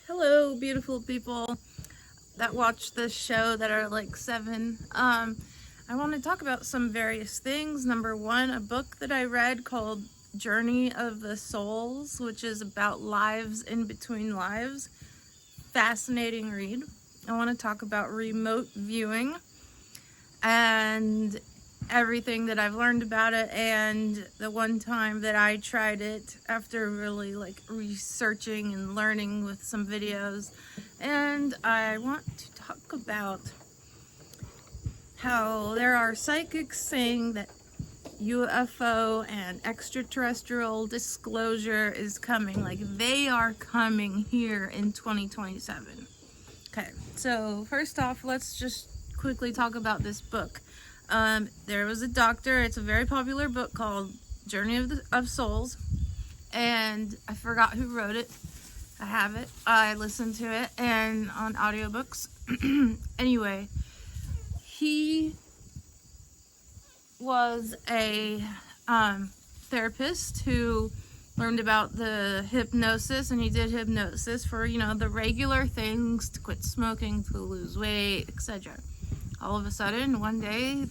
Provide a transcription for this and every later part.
Hello, beautiful people that watch this show that are like 7. I want to talk about some various things. Number one, a book that I read called Journey of the Souls, which is about lives in between lives. Fascinating read. I want to talk about remote viewing and everything that I've learned about it, and the one time that I tried it after really researching and learning with some videos. And I want to talk about how there are psychics saying that UFO and extraterrestrial disclosure is coming, like they are coming here in 2027. Okay, so first off, let's just quickly talk about this book. There was a doctor. It's a very popular book called Journey of Souls, and I forgot who wrote it. I have it. I listened to it and on audiobooks. Anyway, he was a therapist who learned about the hypnosis, and he did hypnosis for, the regular things, to quit smoking, to lose weight, etc. All of a sudden, one day,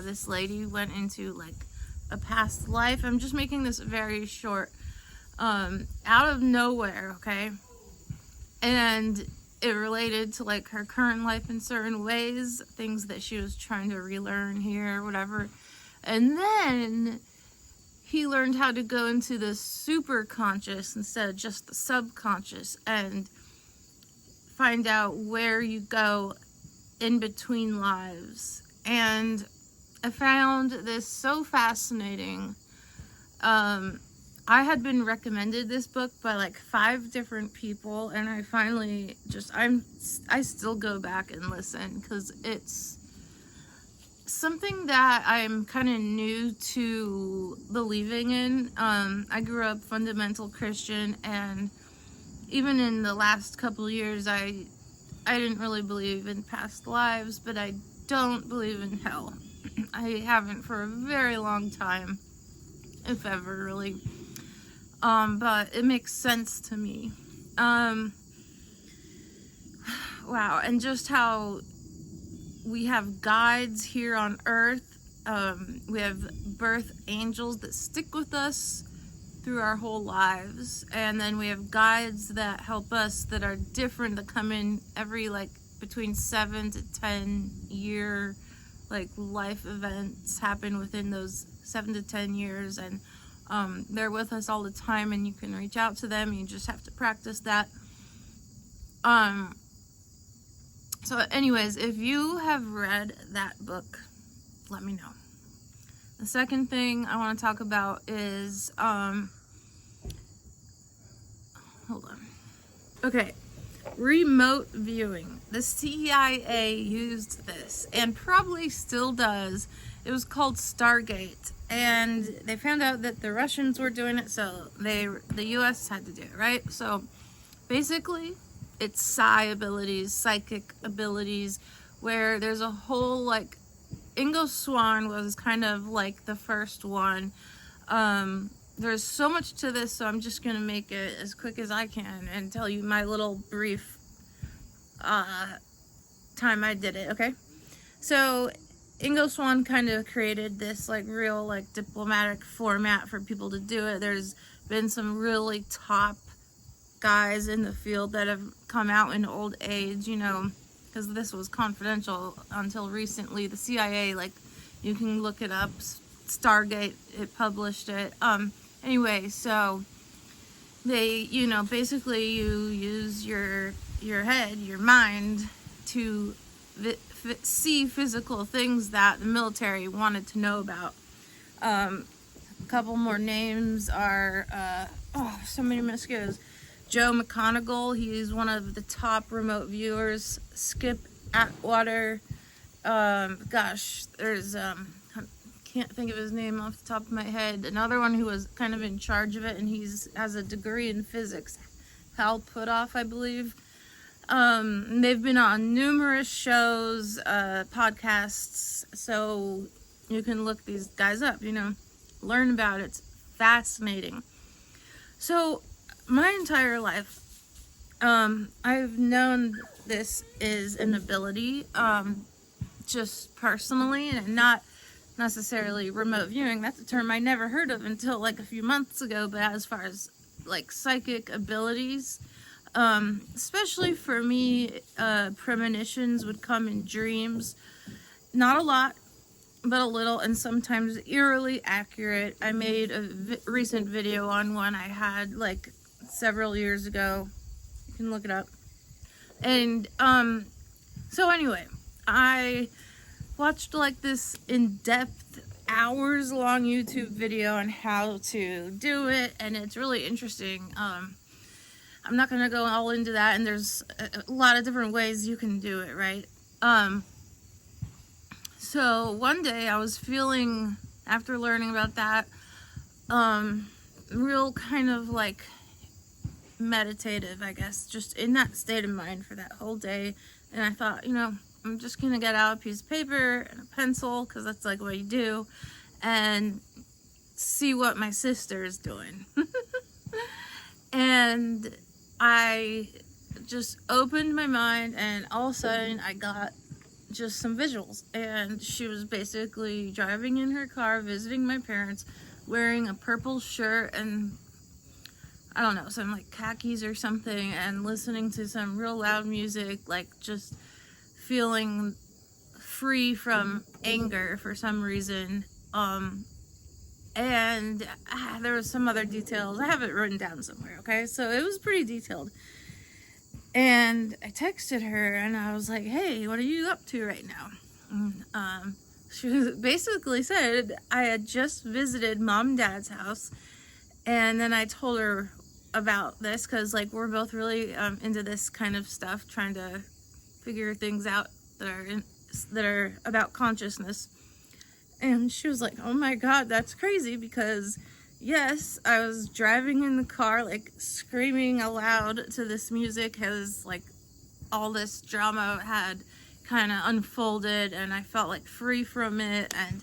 this lady went into a past life. I'm just making this very short. Out of nowhere, okay? And it related to her current life in certain ways, things that she was trying to relearn here, whatever. And then he learned how to go into the super conscious instead of just the subconscious and find out where you go in between lives. And I found this so fascinating. I had been recommended this book by 5 different people, and I finally I still go back and listen because it's something that I'm kind of new to believing in. I grew up fundamental Christian, and even in the last couple years, I didn't really believe in past lives, but I don't believe in hell. I haven't for a very long time, if ever, really. But it makes sense to me. Wow, and just how we have guides here on earth. We have birth angels that stick with us through our whole lives, and then we have guides that help us that are different, that come in every between 7 to 10 year life events happen within those 7 to 10 years, and they're with us all the time, and you can reach out to them. You just have to practice that. So anyways, if you have read that book, let me know. The second thing I want to talk about is, hold on. Okay, remote viewing. The CIA used this, and probably still does. It was called Stargate, and they found out that the Russians were doing it, so the US had to do it, right? So basically, it's psychic abilities, where there's a whole Ingo Swann was kind of the first one. There's so much to this, so I'm just gonna make it as quick as I can and tell you my little brief time I did it, okay? So Ingo Swann kind of created this real diplomatic format for people to do it. There's been some really top guys in the field that have come out in old age, because this was confidential until recently. The CIA, you can look it up, Stargate, it published it. Anyway, so they, basically you use your head, your mind, to see physical things that the military wanted to know about. A couple more names are, so many mosquitoes. Joe McConaughey, he's one of the top remote viewers. Skip Atwater, there's, can't think of his name off the top of my head. Another one who was kind of in charge of it, and has a degree in physics. Hal Puthoff, I believe. They've been on numerous shows, podcasts, so you can look these guys up, learn about it. It's fascinating. So my entire life, I've known this is an ability, just personally, and not necessarily remote viewing. That's a term I never heard of until like a few months ago. But as far as like psychic abilities, especially for me, premonitions would come in dreams. Not a lot, but a little, and sometimes eerily accurate. I made a recent video on one I had like several years ago. You can look it up. And so anyway, I watched like this in-depth, hours-long YouTube video on how to do it, and it's really interesting. I'm not gonna go all into that, and there's a lot of different ways you can do it, right? So one day I was feeling, after learning about that, real kind of like meditative, I guess, just in that state of mind for that whole day. And I thought, I'm just gonna get out a piece of paper and a pencil, because that's like what you do, and see what my sister is doing. And I just opened my mind, and all of a sudden I got just some visuals. And she was basically driving in her car, visiting my parents, wearing a purple shirt and I don't know, some like khakis or something, and listening to some real loud music, like just feeling free from anger for some reason. And there was some other details. I have it written down somewhere, okay? So it was pretty detailed. And I texted her and I was like, hey, what are you up to right now? And, she basically said I had just visited mom and dad's house, and then I told her about this because like we're both really into this kind of stuff, trying to figure things out that are about consciousness. And she was like, oh my god, that's crazy, because yes, I was driving in the car like screaming aloud to this music as like all this drama had kind of unfolded, and I felt like free from it. And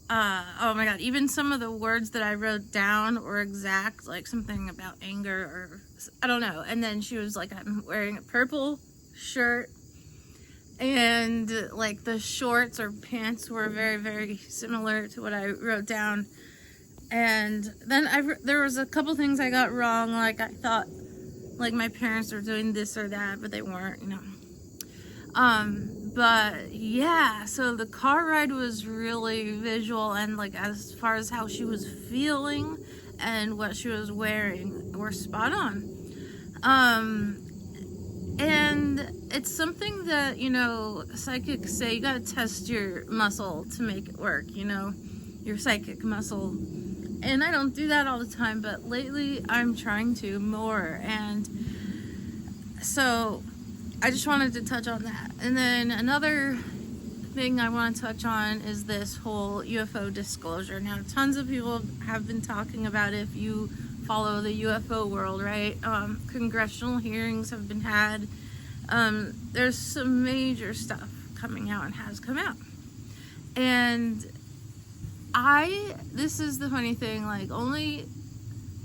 oh my god, even some of the words that I wrote down were exact, like something about anger or I don't know. And then she was like, I'm wearing a purple shirt, and like the shorts or pants were very, very similar to what I wrote down. And then there was a couple things I got wrong, like I thought like my parents were doing this or that, but they weren't, But yeah, so the car ride was really visual, and like as far as how she was feeling and what she was wearing were spot on. And it's something that, psychics say you gotta test your muscle to make it work, your psychic muscle. And I don't do that all the time, but lately I'm trying to more. And so I just wanted to touch on that. And then another thing I want to touch on is this whole UFO disclosure. Now, tons of people have been talking about it if you follow the UFO world, right? Congressional hearings have been had. There's some major stuff coming out and has come out. And this is the funny thing, like only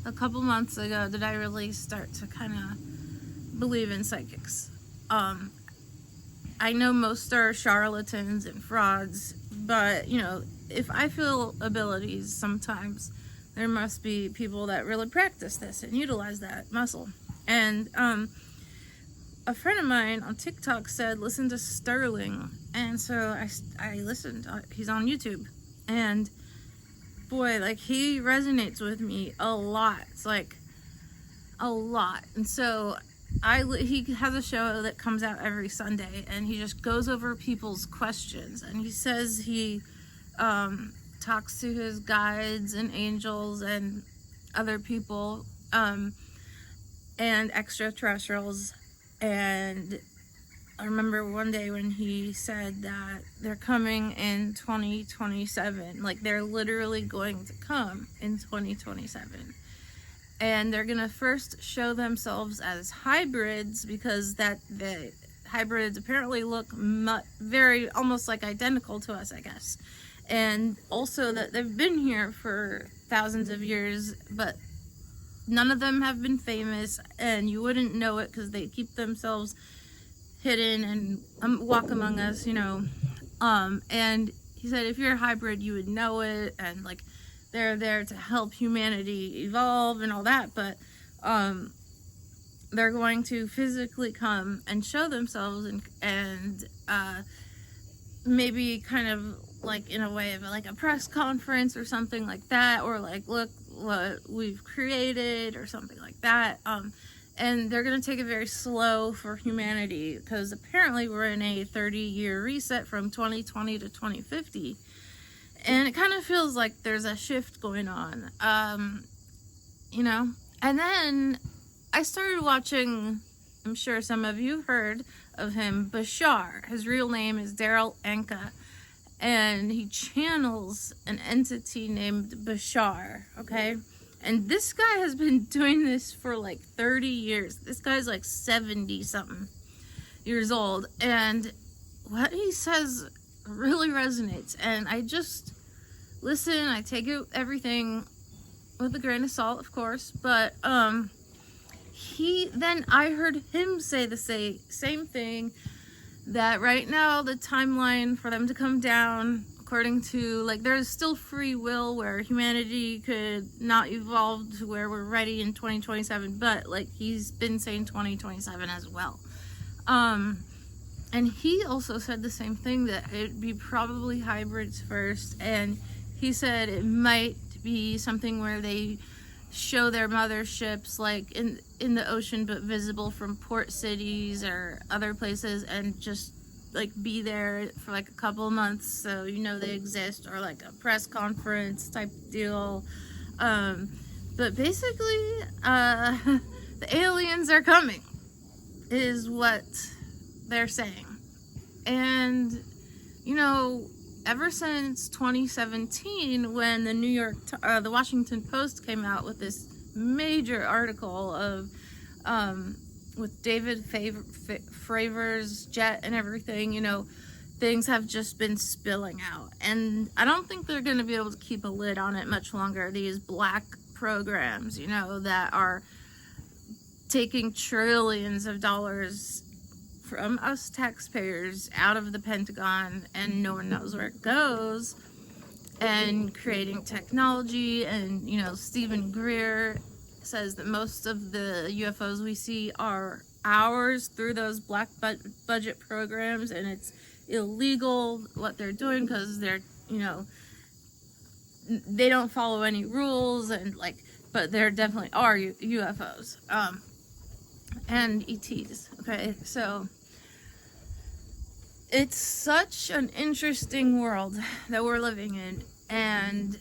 a couple months ago did I really start to kind of believe in psychics. I know most are charlatans and frauds, but if I feel abilities, sometimes there must be people that really practice this and utilize that muscle. And a friend of mine on TikTok said, listen to Sterling. And so I listened. He's on YouTube. And boy, like he resonates with me a lot. It's like a lot. And so he has a show that comes out every Sunday, and he just goes over people's questions. And he says he talks to his guides and angels and other people and extraterrestrials. And I remember one day when he said that they're coming in 2027. Like they're literally going to come in 2027. And they're gonna first show themselves as hybrids, because the hybrids apparently look very almost like identical to us, I guess. And also that they've been here for thousands of years, but none of them have been famous, and you wouldn't know it because they keep themselves hidden and walk among us, you know. And he said if you're a hybrid, you would know it, and like they're there to help humanity evolve and all that, but they're going to physically come and show themselves and maybe kind of like in a way of like a press conference or something like that, or like, look what we've created or something like that. And they're going to take it very slow for humanity, because apparently we're in a 30-year reset from 2020 to 2050. And it kind of feels like there's a shift going on, you know. And then I started watching, I'm sure some of you heard of him, Bashar. His real name is Daryl Anka. And he channels an entity named Bashar, okay? And this guy has been doing this for like 30 years. This guy's like 70-something years old. And what he says really resonates. And I just listen, I take it, everything with a grain of salt, of course. But I heard him say the same thing, that right now the timeline for them to come down, according to, like, there's still free will where humanity could not evolve to where we're ready in 2027, but like he's been saying 2027 as well. And he also said the same thing, that it'd be probably hybrids first, and he said it might be something where they show their motherships like in the ocean, but visible from port cities or other places, and just like be there for like a couple of months so you know they exist, or like a press conference type deal. But basically the aliens are coming is what they're saying. And you know, ever since 2017, when the Washington Post came out with this major article of with David Fravor's jet and everything, you know, things have just been spilling out. And I don't think they're going to be able to keep a lid on it much longer. These black programs, you know, that are taking trillions of dollars from us taxpayers out of the Pentagon, and no one knows where it goes, and creating technology. And you know, Stephen Greer says that most of the UFOs we see are ours through those black budget programs, and it's illegal what they're doing, because they're, you know, they don't follow any rules, and like, but there definitely are UFOs and ETs. Okay, so it's such an interesting world that we're living in, and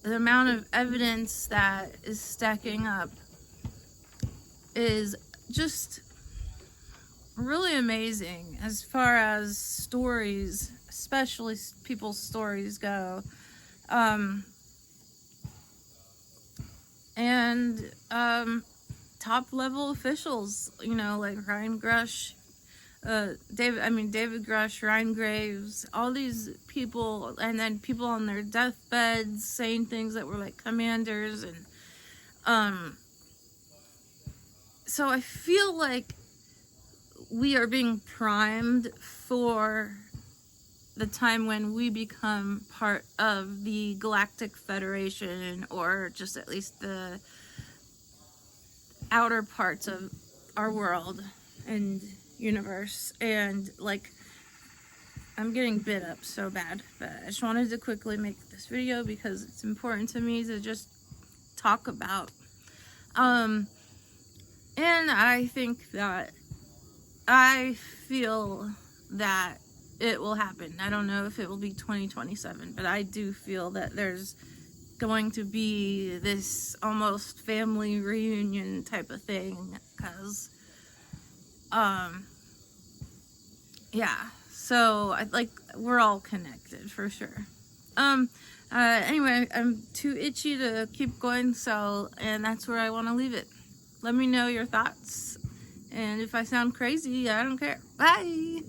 the amount of evidence that is stacking up is just really amazing as far as stories, especially people's stories, go. And top level officials, you know, like Ryan Grush, David Grush, Ryan Graves, all these people, and then people on their deathbeds saying things that were like commanders. And so I feel like we are being primed for the time when we become part of the Galactic Federation, or just at least the outer parts of our world and universe. And like, I'm getting bit up so bad, but I just wanted to quickly make this video because it's important to me to just talk about. And I think that I feel that it will happen. I don't know if it will be 2027, but I do feel that there's going to be this almost family reunion type of thing, because yeah, so we're all connected for sure. Anyway, I'm too itchy to keep going, and that's where I want to leave it. Let me know your thoughts, and if I sound crazy, I don't care. Bye.